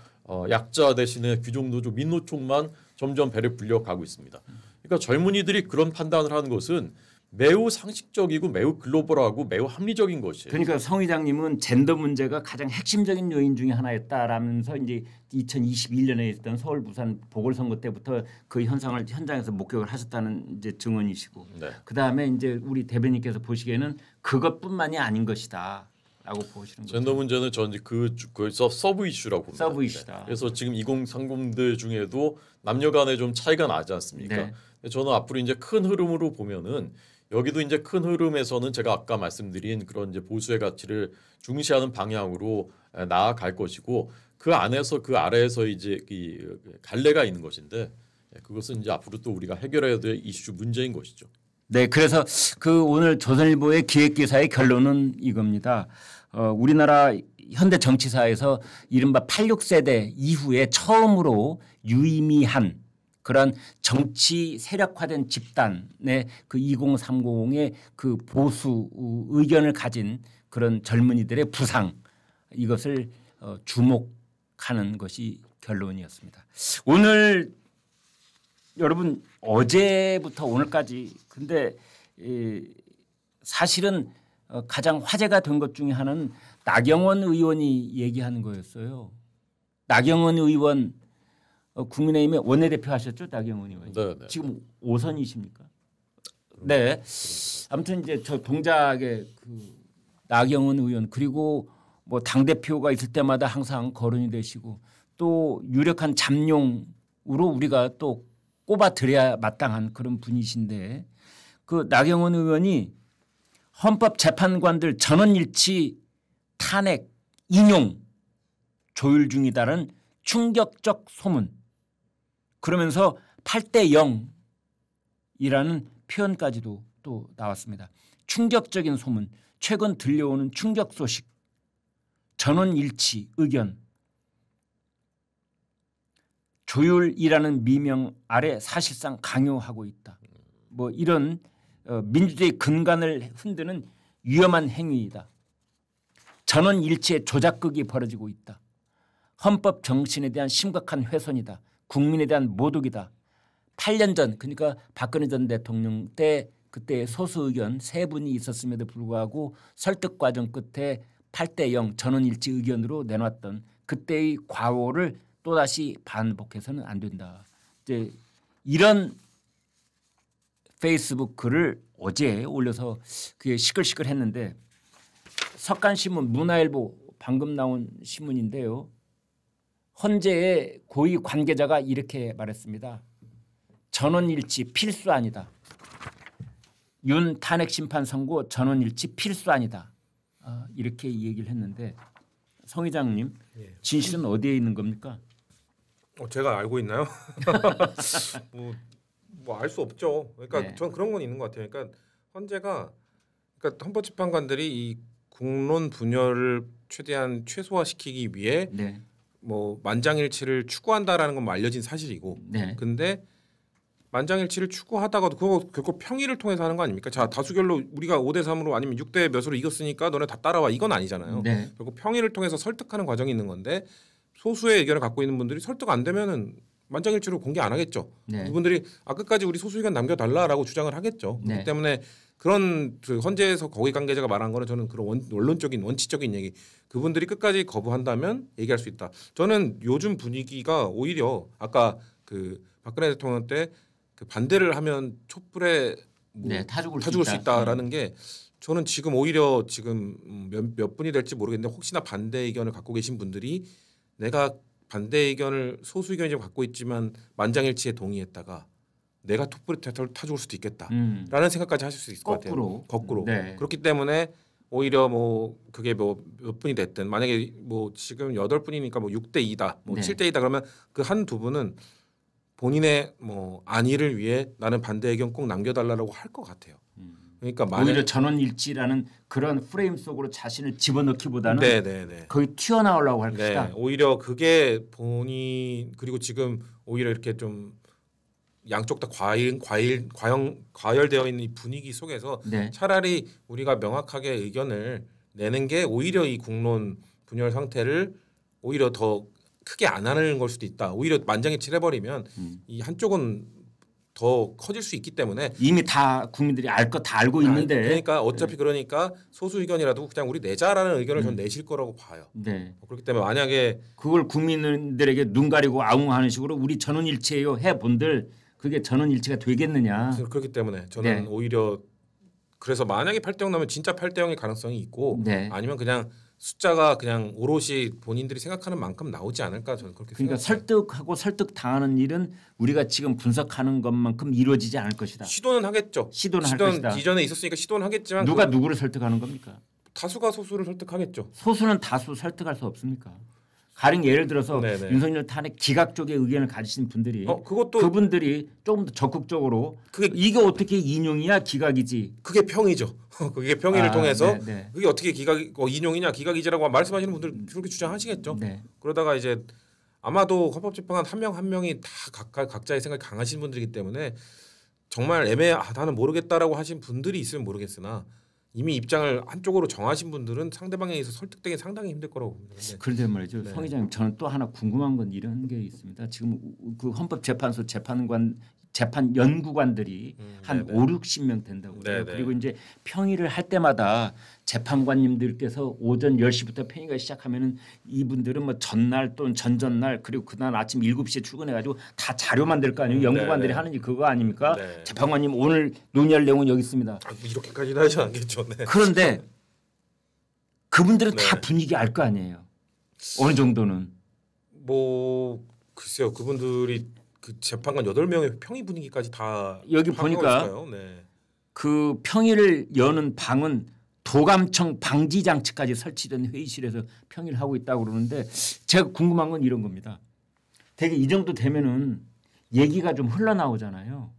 약자 대신에 귀족노조 민노총만 점점 배를 불려가고 있습니다. 그러니까 젊은이들이 그런 판단을 하는 것은 매우 상식적이고 매우 글로벌하고 매우 합리적인 것이에요. 그러니까 성 의장님은 젠더 문제가 가장 핵심적인 요인 중에 하나였다라면서 이제 2021년에 있었던 서울 부산 보궐선거 때부터 그 현상을 현장에서 목격을 하셨다는 이제 증언이시고 네. 그다음에 이제 우리 대변인께서 보시기에는 그것뿐만이 아닌 것이다라고 보시는 거죠. 젠더 문제는 전 이제 그 서브 이슈라고 봅니다. 서브 이슈다. 그래서 지금 2030들 중에도 남녀 간에 좀 차이가 나지 않습니까? 네. 저는 앞으로 이제 큰 흐름으로 보면은 여기도 이제 큰 흐름에서는 제가 아까 말씀드린 그런 이제 보수의 가치를 중시하는 방향으로 나아갈 것이고 그 안에서 그 아래에서 이제 이 갈래가 있는 것인데 그것은 이제 앞으로 또 우리가 해결해야 될 이슈 문제인 것이죠. 네, 그래서 그 오늘 조선일보의 기획기사의 결론은 이겁니다. 우리나라 현대 정치사에서 이른바 86세대 이후에 처음으로 유의미한 그런 정치 세력화된 집단의 그 2030의 그 보수 의견을 가진 그런 젊은이들의 부상 이것을 주목하는 것이 결론이었습니다. 오늘 여러분 어제부터 오늘까지 근데 사실은 가장 화제가 된 것 중에 하나는 나경원 의원이 얘기하는 거였어요. 나경원 의원 국민의힘의 원내대표 하셨죠, 나경원 의원. 네. 지금 5선이십니까? 네. 아무튼 이제 저 동작의 그 나경원 의원 그리고 뭐 당 대표가 있을 때마다 항상 거론이 되시고 또 유력한 잠룡으로 우리가 또 꼽아드려야 마땅한 그런 분이신데 그 나경원 의원이 헌법재판관들 전원일치 탄핵 인용 조율 중이다는 충격적 소문 그러면서 8대 0이라는 표현까지도 또 나왔습니다. 충격적인 소문 최근 들려오는 충격 소식 전원일치 의견 조율이라는 미명 아래 사실상 강요하고 있다. 뭐 이런 민주주의 근간을 흔드는 위험한 행위이다. 전원일치의 조작극이 벌어지고 있다. 헌법 정신에 대한 심각한 훼손이다. 국민에 대한 모독이다. 8년 전 그러니까 박근혜 전 대통령 때 그때 소수 의견 3분이 있었음에도 불구하고 설득 과정 끝에 8대 0 전원일치 의견으로 내놨던 그때의 과오를 또다시 반복해서는 안 된다. 이제 이런 페이스북 글을 어제 올려서 그게 시끌시끌했는데 석간신문 문화일보 방금 나온 신문인데요. 헌재의 고위 관계자가 이렇게 말했습니다. 전원일치 필수 아니다. 윤 탄핵 심판 선고 전원일치 필수 아니다. 이렇게 얘기를 했는데 성 회장님 진실은 어디에 있는 겁니까? 제가 알고 있나요? 뭐 알 수 없죠. 그러니까 네. 저는 그런 건 있는 것 같아요. 그러니까 헌재가 그러니까 헌법재판관들이 이 국론 분열을 최대한 최소화시키기 위해 네. 뭐 만장일치를 추구한다라는 건 뭐 알려진 사실이고, 네. 근데 만장일치를 추구하다가도 그거 결국 평의를 통해서 하는 거 아닙니까? 자 다수결로 우리가 5대3으로 아니면 6대 몇으로 이겼으니까 너네 다 따라와 이건 아니잖아요. 네. 결국 평의를 통해서 설득하는 과정이 있는 건데 소수의 의견을 갖고 있는 분들이 설득 안 되면은 만장일치로 공개 안 하겠죠. 네. 그분들이 끝까지 우리 소수 의견 남겨달라라고 주장을 하겠죠. 네. 그렇기 때문에 그런 그 헌재에서 거기 관계자가 말한 거는 저는 그런 원론적인 원칙적인 얘기 그분들이 끝까지 거부한다면 얘기할 수 있다. 저는 요즘 분위기가 오히려 아까 그 박근혜 대통령 때 그 반대를 하면 촛불에 뭐 네, 타 죽을 수 있다라는 게 저는 지금 오히려 지금 몇 분이 될지 모르겠는데 혹시나 반대 의견을 갖고 계신 분들이 내가 반대 의견을 소수 의견이 좀 갖고 있지만 만장일치에 동의했다가 내가 촛불에 타 죽을 수도 있겠다라는 생각까지 하실 수 있을 것 같아요. 거꾸로. 네. 그렇기 때문에 오히려 뭐 그게 뭐 몇 분이 됐든 만약에 뭐 지금 8분이니까 뭐 6대2다, 뭐 네. 7대2다 그러면 그 두 분은 본인의 뭐 안위를 위해 나는 반대 의견 꼭 남겨달라고 할 것 같아요. 그러니까 오히려 전원일치라는 그런 프레임 속으로 자신을 집어넣기보다는 네네네. 거의 튀어나오려고 할 네, 것이다. 오히려 그게 본인 그리고 지금 오히려 이렇게 좀 양쪽 다 과열되어 있는 이 분위기 속에서 네. 차라리 우리가 명확하게 의견을 내는 게 오히려 이 국론 분열 상태를 오히려 더 크게 안 하는 걸 수도 있다. 오히려 만장일치를 해버리면 이 한쪽은 더 커질 수 있기 때문에 이미 다 국민들이 알 것 다 알고 있는데 그러니까 어차피 그러니까 소수 의견이라도 그냥 우리 내자라는 의견을 전 내실 거라고 봐요. 네. 그렇기 때문에 만약에 그걸 국민들에게 눈 가리고 아웅하는 식으로 우리 전원일치예요 해본들 그게 전원일치가 되겠느냐. 그렇기 때문에 저는 네. 오히려 그래서 만약에 8대0 나면 진짜 8대0의 가능성이 있고 네. 아니면 그냥 숫자가 그냥 오롯이 본인들이 생각하는 만큼 나오지 않을까 저는 그렇게 그러니까 생각해요. 설득하고 설득당하는 일은 우리가 지금 분석하는 것만큼 이루어지지 않을 것이다. 시도는 하겠죠. 시도는 할 것이다. 이전에 있었으니까 시도는 하겠지만 누가 누구를 설득하는 겁니까? 다수가 소수를 설득하겠죠. 소수는 다수 설득할 수 없습니까? 가령 예를 들어서 네네. 윤석열 탄핵 기각 쪽의 의견을 가지신 분들이 그것도 그분들이 조금 더 적극적으로 이게 어떻게 인용이야 기각이지. 그게 평이죠. 그게 평의를 통해서 네. 그게 어떻게 인용이냐 기각이지라고 말씀하시는 분들 그렇게 주장하시겠죠. 네. 그러다가 이제 아마도 헌법재판관 한 명 한 명이 다 각자의 생각이 강하신 분들이기 때문에 정말 나는 모르겠다라고 하신 분들이 있으면 모르겠으나 이미 입장을 한쪽으로 정하신 분들은 상대방에 의해서 설득되기 상당히 힘들 거라고 봅니다. 그런데 말이죠. 네. 성 회장님 저는 또 하나 궁금한 건 이런 게 있습니다. 지금 그 헌법재판소 재판 연구관들이 한 네네. 5-60명 된다고 그래요. 네네. 그리고 이제 평의를 할 때마다 재판관님들께서 오전 10시부터 평의가 시작하면은 이분들은 뭐 전날 또는 전전날 그리고 그날 아침 7시에 출근해 가지고 다 자료 만들 거 아니에요. 연구관들이 네네. 하는 일 그거 아닙니까? 네. 재판관님 오늘 논의할 내용은 여기 있습니다. 이렇게까지는 하지 않겠죠. 네. 그런데 그분들은 네. 다 분위기 알 거 아니에요. 어느 정도는. 뭐 글쎄요. 그분들이 그 재판관 8명의 평의 분위기까지 다 여기 파악하고 보니까 있을까요? 네. 그 평의를 여는 방은 도감청 방지 장치까지 설치된 회의실에서 평의를 하고 있다고 그러는데 제가 궁금한 건 이런 겁니다. 되게 이 정도 되면은 얘기가 좀 흘러나오잖아요.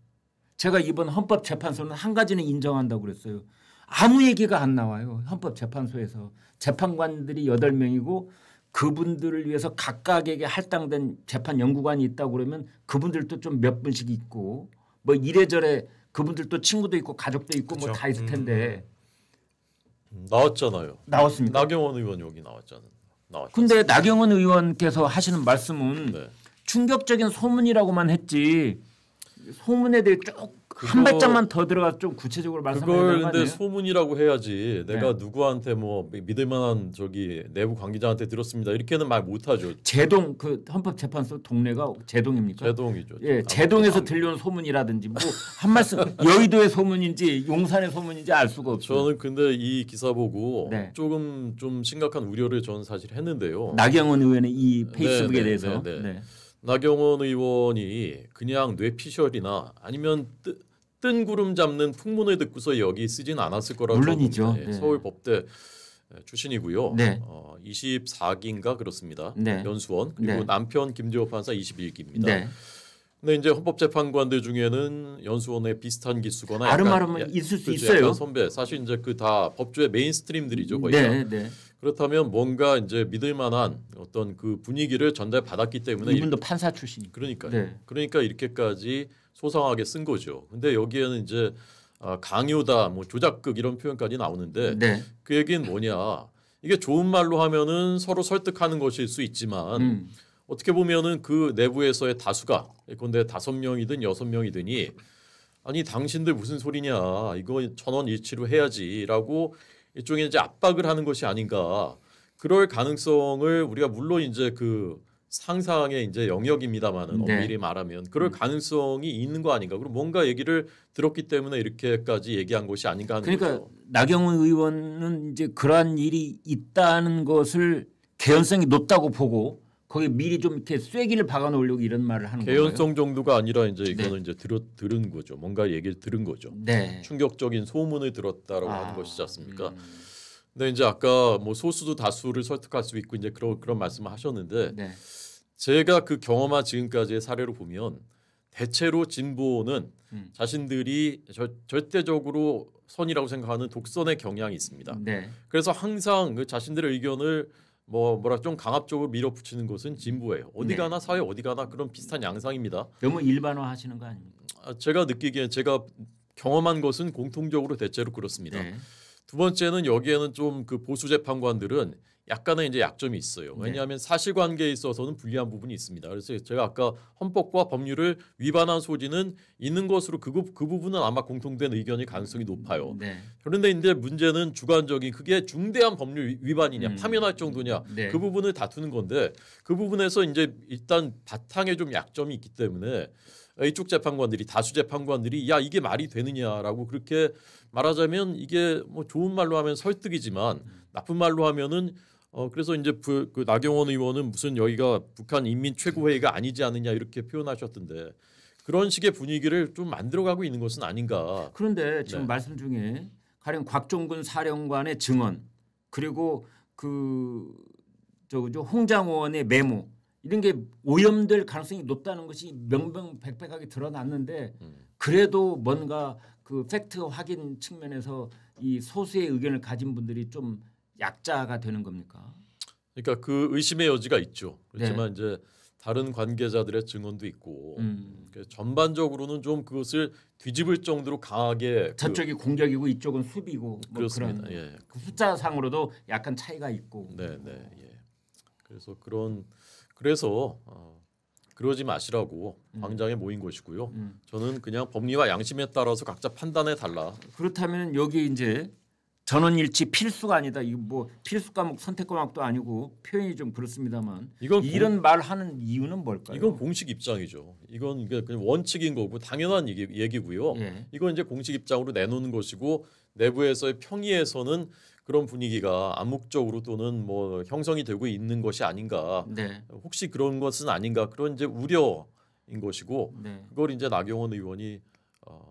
제가 이번 헌법재판소는 한 가지는 인정한다고 그랬어요. 아무 얘기가 안 나와요. 헌법재판소에서 재판관들이 8명이고 그분들을 위해서 각각에게 할당된 재판 연구관이 있다고 그러면 그분들도 좀 몇 분씩 있고 뭐 이래저래 그분들도 친구도 있고 가족도 있고 뭐 다 있을 텐데 나왔잖아요. 나왔습니까? 나경원 의원 여기 나왔잖아요. 근데 나경원 의원께서 하시는 말씀은 네. 충격적인 소문이라고만 했지 소문에 대해 쭉 한 발짝만 더 들어가서 좀 구체적으로 말씀해 그걸 주는 거 근데 아니에요? 소문이라고 해야지. 내가 네. 누구한테 뭐 믿을 만한 저기 내부 관계자한테 들었습니다. 이렇게는 말 못하죠. 제동 그 헌법재판소 동네가 제동입니까? 제동이죠. 예, 제동에서 들려온 소문이라든지 뭐 한 말씀 여의도의 소문인지 용산의 소문인지 알 수가 없어요. 저는 근데 이 기사 보고 네. 조금 좀 심각한 우려를 저는 사실 했는데요. 나경원 의원의 이 페이스북에 네, 대해서 네, 네. 네. 나경원 의원이 그냥 뇌피셜이나 아니면 뜬구름 잡는 풍문을 듣고서 여기 쓰진 않았을 거라고 물론이죠. 봅니다. 예, 네. 서울 법대 출신이고요. 네. 24기인가 그렇습니다. 네. 연수원 그리고 네. 남편 김재호 판사 21기입니다. 네. 근데 이제 헌법재판관들 중에는 연수원에 비슷한 기수거나 아름아름 있을 수 그렇죠. 있어요. 약간 선배 사실 이제 그 다 법조의 메인스트림들이죠 거의 다. 네, 네. 그렇다면 뭔가 이제 믿을 만한 어떤 그 분위기를 전달 받았기 때문에 이분도 판사 출신이고. 그러니까요. 네. 그러니까 이렇게까지 소상하게 쓴 거죠. 근데 여기에는 이제 강요다, 뭐 조작극 이런 표현까지 나오는데 네. 그 얘기는 뭐냐? 이게 좋은 말로 하면은 서로 설득하는 것일 수 있지만 어떻게 보면은 그 내부에서의 다수가 근데 5명이든 6명이든이 아니 당신들 무슨 소리냐? 이거 천원 일치로 해야지라고 일종의 이제 압박을 하는 것이 아닌가? 그럴 가능성을 우리가 물론 이제 그 상상의 이제 영역입니다만은 네. 엄밀히 말하면 그럴 가능성이 있는 거 아닌가? 그리고 뭔가 얘기를 들었기 때문에 이렇게까지 얘기한 것이 아닌가 하는 그러니까 거죠. 나경원 의원은 이제 그러한 일이 있다는 것을 개연성이 높다고 보고 거기 미리 좀 이렇게 쐐기를 박아 놓으려고 이런 말을 하는 거예요. 개연성 정도가 아니라 이제 이거는 이제 들은 거죠. 뭔가 얘기를 들은 거죠. 네. 충격적인 소문을 들었다라고 하는 것이지 않습니까? 근데 이제 아까 뭐 소수도 다수를 설득할 수 있고 이제 그런 말씀을 하셨는데 네. 제가 그 경험한 지금까지의 사례로 보면 대체로 진보는 자신들이 절대적으로 선이라고 생각하는 독선의 경향이 있습니다. 네. 그래서 항상 그 자신들의 의견을 뭐라 좀 강압적으로 밀어붙이는 것은 진보예요. 어디 네. 가나 사회 어디 가나 그런 비슷한 양상입니다. 너무 일반화하시는 거 아닙니까? 제가 느끼기엔 제가 경험한 것은 공통적으로 대체로 그렇습니다. 네. 두 번째는 여기에는 좀 그 보수 재판관들은 약간의 이제 약점이 있어요. 왜냐하면 사실관계에 있어서는 불리한 부분이 있습니다. 그래서 제가 아까 헌법과 법률을 위반한 소지는 있는 것으로 그 부분은 아마 공통된 의견일 가능성이 높아요. 네. 그런데 이제 문제는 주관적인 그게 중대한 법률 위반이냐 파면할 정도냐 네. 그 부분을 다투는 건데 그 부분에서 이제 일단 바탕에 좀 약점이 있기 때문에 이쪽 재판관들이 다수 재판관들이 야 이게 말이 되느냐라고 그렇게 말하자면 이게 뭐 좋은 말로 하면 설득이지만 나쁜 말로 하면은 그래서 이제 그 나경원 의원은 무슨 여기가 북한 인민 최고회의가 아니지 않느냐 이렇게 표현하셨던데 그런 식의 분위기를 좀 만들어가고 있는 것은 아닌가. 그런데 지금 네. 말씀 중에 가령 곽종근 사령관의 증언 그리고 그 저거죠 홍장원의 메모 이런 게 오염될 가능성이 높다는 것이 명명백백하게 드러났는데 그래도 뭔가 그 팩트 확인 측면에서 이 소수의 의견을 가진 분들이 좀 약자가 되는 겁니까? 그러니까 그 의심의 여지가 있죠. 그렇지만 네. 이제 다른 관계자들의 증언도 있고 전반적으로는 좀 그것을 뒤집을 정도로 강하게 저쪽이 공격이고 이쪽은 수비고 뭐 그렇습니다. 그런 예. 그 숫자상으로도 약간 차이가 있고. 네, 네, 예. 그래서 그러지 마시라고 광장에 모인 것이고요. 저는 그냥 법리와 양심에 따라서 각자 판단해 달라. 그렇다면 여기 이제 전원일치 필수가 아니다. 이거 뭐 필수 과목 선택 과목도 아니고 표현이 좀 그렇습니다만 이런 말 하는 이유는 뭘까요? 이건 공식 입장이죠. 이건 이게 그냥 원칙인 거고 당연한 얘기고요. 예. 이건 이제 공식 입장으로 내놓는 것이고 내부에서의 평의에서는 그런 분위기가 암묵적으로 또는 뭐 형성이 되고 있는 것이 아닌가. 네. 혹시 그런 것은 아닌가 그런 이제 우려인 것이고 네. 그걸 이제 나경원 의원이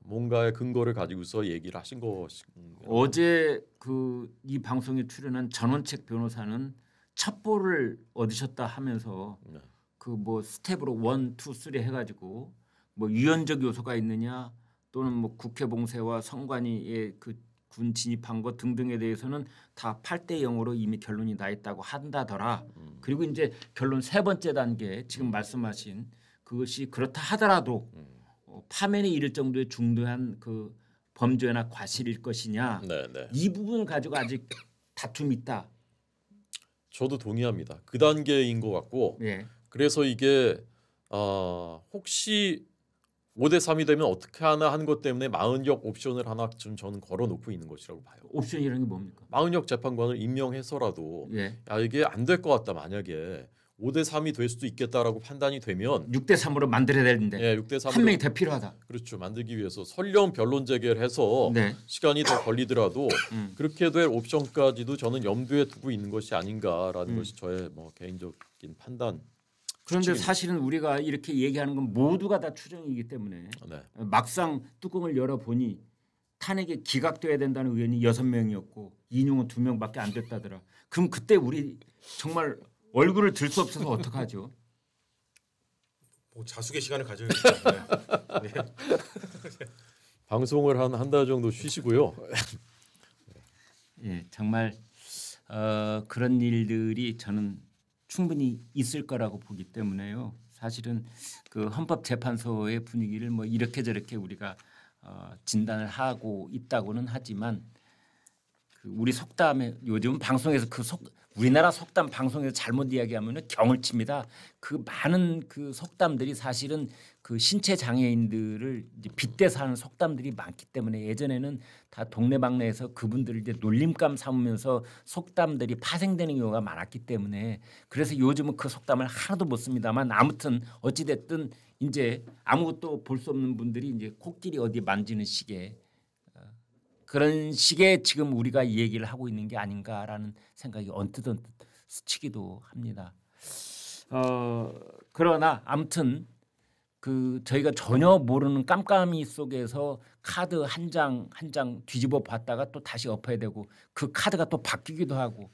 뭔가의 근거를 가지고서 얘기를 하신 것이 어제 그 이 방송에 출연한 전원책 변호사는 첩보를 얻으셨다 하면서 네. 그 뭐 스텝으로 1, 2, 3 해가지고 뭐 유연적 요소가 있느냐 또는 뭐 국회 봉쇄와 선관위의 그 군 진입한 것 등등에 대해서는 다 8대 0으로 이미 결론이 나 있다고 한다더라. 그리고 이제 결론 세 번째 단계 지금 말씀하신 그것이 그렇다 하더라도 파면에 이를 정도의 중대한 그 범죄나 과실일 것이냐. 네, 네. 이 부분을 가지고 아직 다툼이 있다. 저도 동의합니다. 그 단계인 것 같고 예. 그래서 이게 혹시 5대 3이 되면 어떻게 하나 한 것 때문에 마흔역 옵션을 하나 좀 저는 걸어놓고 있는 것이라고 봐요. 옵션이라는 게 뭡니까? 마흔역 재판관을 임명해서라도 예. 야 이게 안 될 것 같다 만약에 5대 3이 될 수도 있겠다라고 판단이 되면 6대 3으로 만들어야 되는데 예, 6대 3으로 한 명이 더 필요하다. 그렇죠. 만들기 위해서 설령 변론 제기를 해서 네. 시간이 더 걸리더라도 그렇게 될 옵션까지도 저는 염두에 두고 있는 것이 아닌가라는 것이 저의 뭐 개인적인 판단. 그런데 추측입니다. 사실은 우리가 이렇게 얘기하는 건 모두가 다 추정이기 때문에 네. 막상 뚜껑을 열어보니 탄핵에 기각돼야 된다는 의원이 6명이었고 인용은 2명밖에 안 됐다더라. 그럼 그때 우리 정말 얼굴을 들 수 없어서 어떡하죠? 뭐 자숙의 시간을 가져야겠다. 네. 방송을 한 달 정도 쉬시고요. 예, 정말 그런 일들이 저는 충분히 있을 거라고 보기 때문에요. 사실은 그 헌법재판소의 분위기를 뭐 이렇게 저렇게 우리가 진단을 하고 있다고는 하지만 그 우리 속담에 요즘 방송에서 우리나라 속담 방송에서 잘못 이야기하면은 경을 칩니다. 그 많은 그 속담들이 사실은 그 신체 장애인들을 이제 빗대서 하는 속담들이 많기 때문에 예전에는 다 동네방네에서 그분들을 이제 놀림감 삼으면서 속담들이 파생되는 경우가 많았기 때문에 그래서 요즘은 그 속담을 하나도 못 씁니다만 아무튼 어찌 됐든 이제 아무것도 볼 수 없는 분들이 이제 코끼리 어디 만지는 시기에 그런 식의 지금 우리가 이 얘기를 하고 있는 게 아닌가라는 생각이 언뜻 스치기도 합니다. 그러나 아무튼 그 저희가 전혀 모르는 깜깜이 속에서 카드 한 장 한 장 뒤집어 봤다가 또 다시 엎어야 되고 그 카드가 또 바뀌기도 하고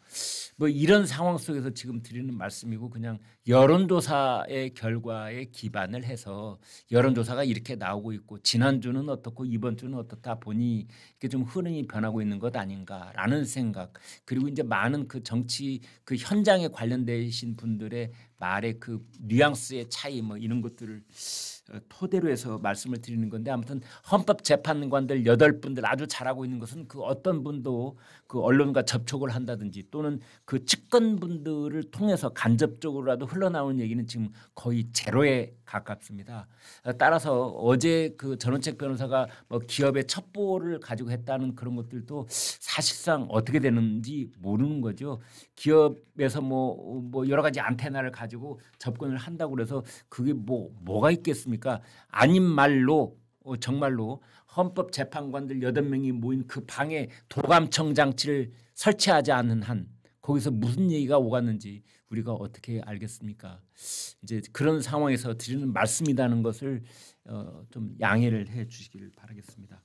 뭐 이런 상황 속에서 지금 드리는 말씀이고 그냥 여론조사의 결과에 기반을 해서 여론조사가 이렇게 나오고 있고 지난주는 어떻고 이번 주는 어떻다 보니 이게 좀 흐름이 변하고 있는 것 아닌가라는 생각 그리고 이제 많은 그 정치 그 현장에 관련되신 분들의 말의 그 뉘앙스의 차이 뭐 이런 것들을 토대로 해서 말씀을 드리는 건데 아무튼 헌법재판관들 8분들 아주 잘하고 있는 것은 그 어떤 분도 그 언론과 접촉을 한다든지 또는 그 측근분들을 통해서 간접적으로라도 흘러나오는 얘기는 지금 거의 제로에 가깝습니다. 따라서 어제 그 전원책 변호사가 뭐 기업의 첩보를 가지고 했다는 그런 것들도 사실상 어떻게 되는지 모르는 거죠. 기업에서 뭐 여러 가지 안테나를 가지고 접근을 한다고 그래서 그게 뭐가 있겠습니까? 아닌 말로 정말로 헌법재판관들 8명이 모인 그 방에 도감청 장치를 설치하지 않는 한 거기서 무슨 얘기가 오갔는지 우리가 어떻게 알겠습니까? 이제 그런 상황에서 드리는 말씀이라는 것을 좀 양해를 해 주시기를 바라겠습니다.